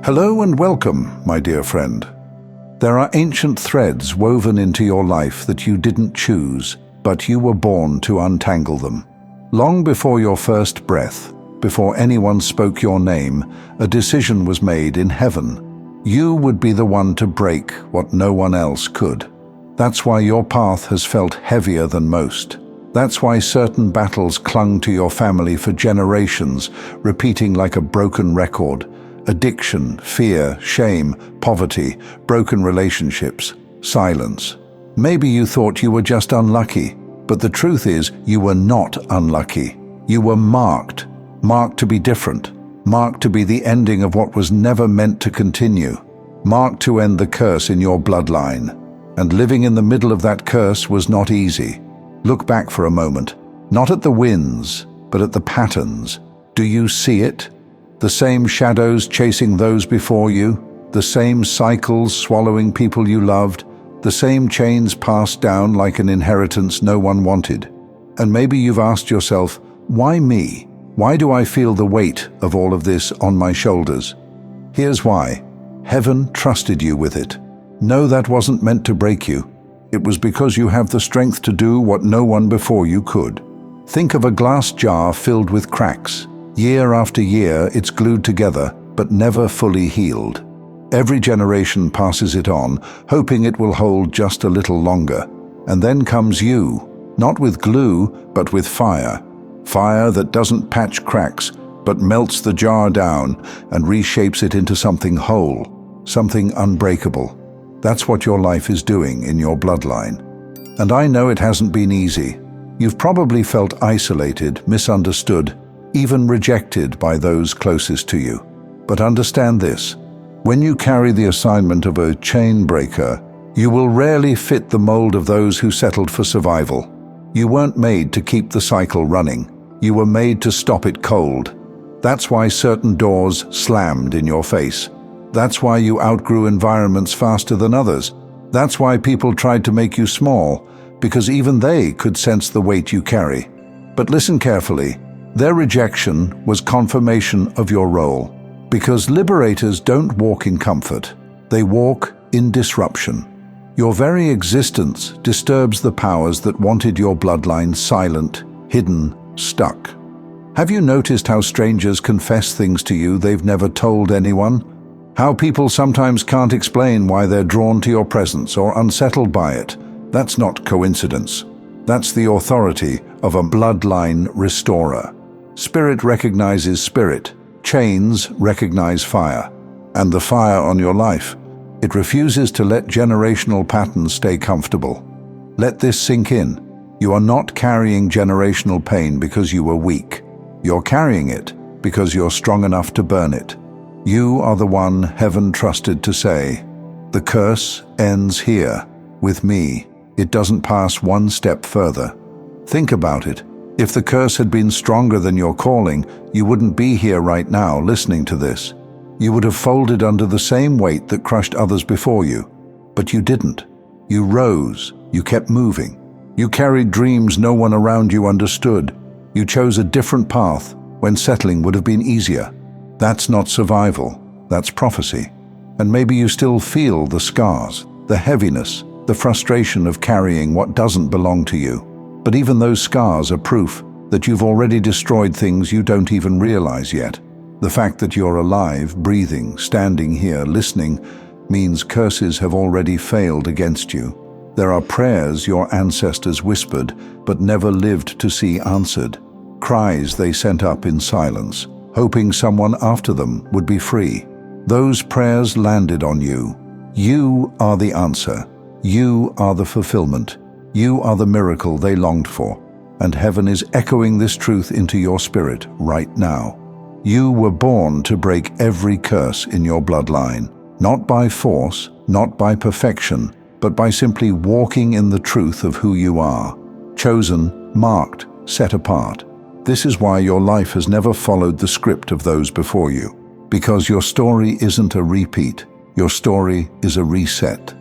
Hello and welcome, my dear friend. There are ancient threads woven into your life that you didn't choose, but you were born to untangle them. Long before your first breath, before anyone spoke your name, a decision was made in heaven. You would be the one to break what no one else could. That's why your path has felt heavier than most. That's why certain battles clung to your family for generations, repeating like a broken record. Addiction, fear, shame, poverty, broken relationships, silence. Maybe you thought you were just unlucky, but the truth is you were not unlucky. You were marked to be different, marked to be the ending of what was never meant to continue, marked to end the curse in your bloodline. And living in the middle of that curse was not easy. Look back for a moment, not at the wins, but at the patterns. Do you see it? The same shadows chasing those before you, the same cycles swallowing people you loved, the same chains passed down like an inheritance no one wanted. And maybe you've asked yourself, why me? Why do I feel the weight of all of this on my shoulders? Here's why. Heaven trusted you with it. No, that wasn't meant to break you. It was because you have the strength to do what no one before you could. Think of a glass jar filled with cracks. Year after year, it's glued together, but never fully healed. Every generation passes it on, hoping it will hold just a little longer. And then comes you, not with glue, but with fire. Fire that doesn't patch cracks, but melts the jar down and reshapes it into something whole, something unbreakable. That's what your life is doing in your bloodline. And I know it hasn't been easy. You've probably felt isolated, misunderstood, even rejected by those closest to you. But understand this, when you carry the assignment of a chain breaker, you will rarely fit the mold of those who settled for survival. You weren't made to keep the cycle running. You were made to stop it cold. That's why certain doors slammed in your face. That's why you outgrew environments faster than others. That's why people tried to make you small, because even they could sense the weight you carry. But listen carefully. Their rejection was confirmation of your role. Because liberators don't walk in comfort. They walk in disruption. Your very existence disturbs the powers that wanted your bloodline silent, hidden, stuck. Have you noticed how strangers confess things to you they've never told anyone? How people sometimes can't explain why they're drawn to your presence or unsettled by it? That's not coincidence. That's the authority of a bloodline restorer. Spirit recognizes spirit. Chains recognize fire. And the fire on your life, it refuses to let generational patterns stay comfortable. Let this sink in. You are not carrying generational pain because you were weak. You're carrying it because you're strong enough to burn it. You are the one heaven trusted to say, the curse ends here. With me, it doesn't pass one step further. Think about it. If the curse had been stronger than your calling, you wouldn't be here right now listening to this. You would have folded under the same weight that crushed others before you. But you didn't. You rose. You kept moving. You carried dreams no one around you understood. You chose a different path when settling would have been easier. That's not survival, that's prophecy. And maybe you still feel the scars, the heaviness, the frustration of carrying what doesn't belong to you. But even those scars are proof that you've already destroyed things you don't even realize yet. The fact that you're alive, breathing, standing here, listening, means curses have already failed against you. There are prayers your ancestors whispered but never lived to see answered. Cries they sent up in silence, hoping someone after them would be free. Those prayers landed on you. You are the answer. You are the fulfillment. You are the miracle they longed for. And heaven is echoing this truth into your spirit right now. You were born to break every curse in your bloodline, not by force, not by perfection, but by simply walking in the truth of who you are. Chosen, marked, set apart. This is why your life has never followed the script of those before you. Because your story isn't a repeat. Your story is a reset.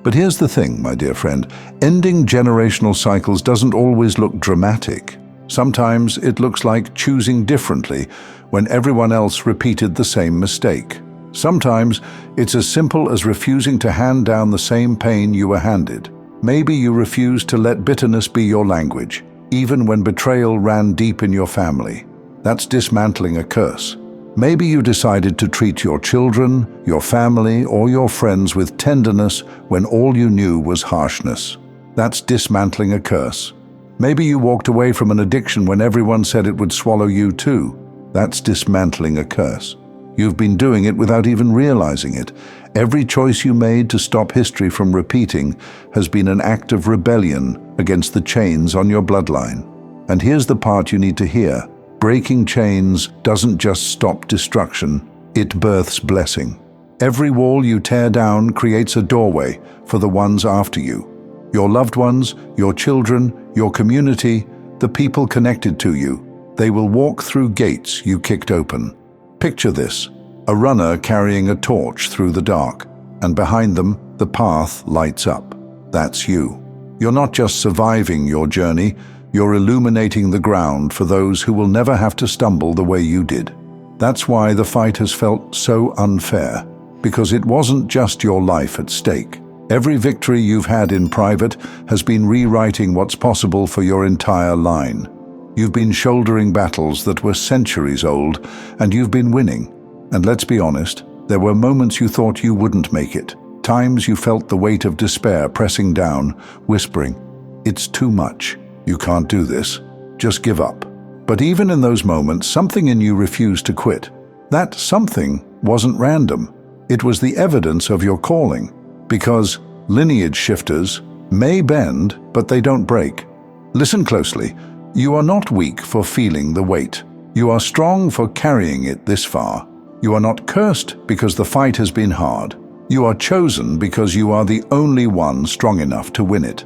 But here's the thing, my dear friend. Ending generational cycles doesn't always look dramatic. Sometimes it looks like choosing differently when everyone else repeated the same mistake. Sometimes it's as simple as refusing to hand down the same pain you were handed. Maybe you refuse to let bitterness be your language, even when betrayal ran deep in your family. That's dismantling a curse. Maybe you decided to treat your children, your family, or your friends with tenderness when all you knew was harshness. That's dismantling a curse. Maybe you walked away from an addiction when everyone said it would swallow you too. That's dismantling a curse. You've been doing it without even realizing it. Every choice you made to stop history from repeating has been an act of rebellion against the chains on your bloodline. And here's the part you need to hear. Breaking chains doesn't just stop destruction, it births blessing. Every wall you tear down creates a doorway for the ones after you. Your loved ones, your children, your community, the people connected to you. They will walk through gates you kicked open. Picture this, a runner carrying a torch through the dark, and behind them, the path lights up. That's you. You're not just surviving your journey, you're illuminating the ground for those who will never have to stumble the way you did. That's why the fight has felt so unfair, because it wasn't just your life at stake. Every victory you've had in private has been rewriting what's possible for your entire line. You've been shouldering battles that were centuries old, and you've been winning. And let's be honest, there were moments you thought you wouldn't make it. Times you felt the weight of despair pressing down, whispering, "It's too much. You can't do this. Just give up." But even in those moments, something in you refused to quit. That something wasn't random. It was the evidence of your calling. Because lineage shifters may bend, but they don't break. Listen closely. You are not weak for feeling the weight. You are strong for carrying it this far. You are not cursed because the fight has been hard. You are chosen because you are the only one strong enough to win it.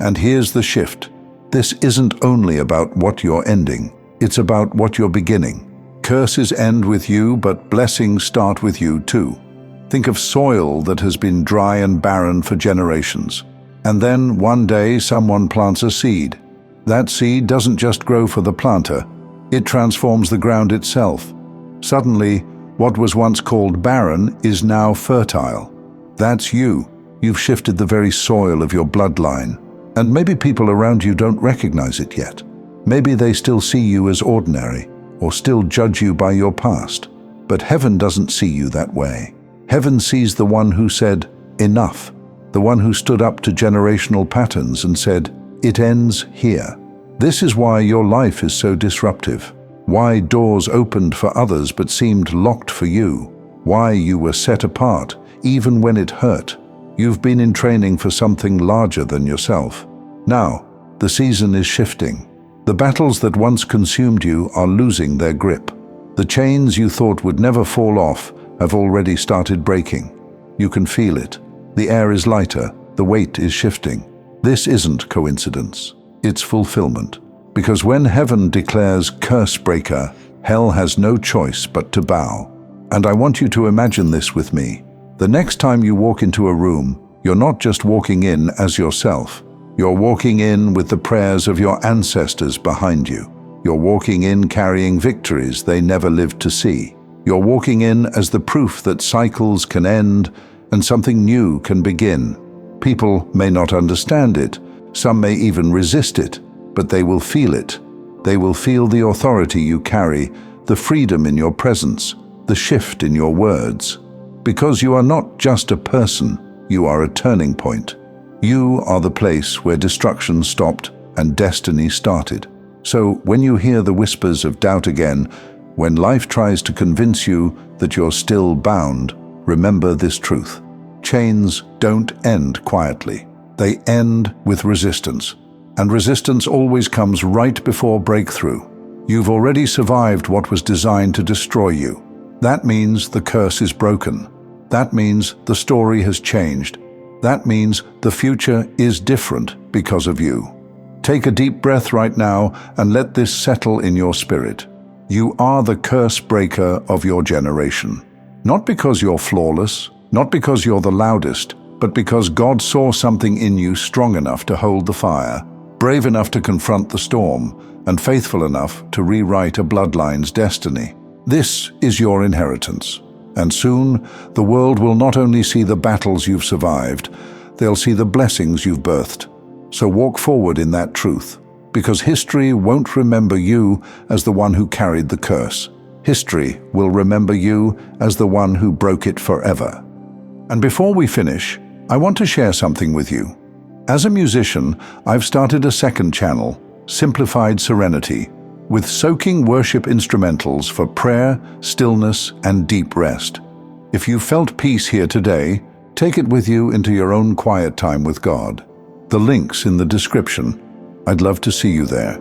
And here's the shift. This isn't only about what you're ending. It's about what you're beginning. Curses end with you, but blessings start with you too. Think of soil that has been dry and barren for generations. And then one day someone plants a seed. That seed doesn't just grow for the planter, it transforms the ground itself. Suddenly, what was once called barren is now fertile. That's you. You've shifted the very soil of your bloodline. And maybe people around you don't recognize it yet. Maybe they still see you as ordinary, or still judge you by your past. But heaven doesn't see you that way. Heaven sees the one who said, "Enough," the one who stood up to generational patterns and said, "It ends here." This is why your life is so disruptive, why doors opened for others but seemed locked for you, why you were set apart, even when it hurt. You've been in training for something larger than yourself. Now, the season is shifting. The battles that once consumed you are losing their grip. The chains you thought would never fall off have already started breaking. You can feel it. The air is lighter, the weight is shifting. This isn't coincidence, it's fulfillment. Because when heaven declares curse breaker, hell has no choice but to bow. And I want you to imagine this with me. The next time you walk into a room, you're not just walking in as yourself. You're walking in with the prayers of your ancestors behind you. You're walking in carrying victories they never lived to see. You're walking in as the proof that cycles can end and something new can begin. People may not understand it, some may even resist it, but they will feel it. They will feel the authority you carry, the freedom in your presence, the shift in your words. Because you are not just a person, you are a turning point. You are the place where destruction stopped and destiny started. So when you hear the whispers of doubt again, when life tries to convince you that you're still bound, remember this truth. Chains don't end quietly. They end with resistance. And resistance always comes right before breakthrough. You've already survived what was designed to destroy you. That means the curse is broken. That means the story has changed. That means the future is different because of you. Take a deep breath right now and let this settle in your spirit. You are the curse breaker of your generation. Not because you're flawless, not because you're the loudest, but because God saw something in you strong enough to hold the fire, brave enough to confront the storm, and faithful enough to rewrite a bloodline's destiny. This is your inheritance. And soon, the world will not only see the battles you've survived, they'll see the blessings you've birthed. So walk forward in that truth, because history won't remember you as the one who carried the curse. History will remember you as the one who broke it forever. And before we finish, I want to share something with you. As a musician, I've started a second channel, Simplified Serenity, with soaking worship instrumentals for prayer, stillness, and deep rest. If you felt peace here today, take it with you into your own quiet time with God. The link's in the description. I'd love to see you there.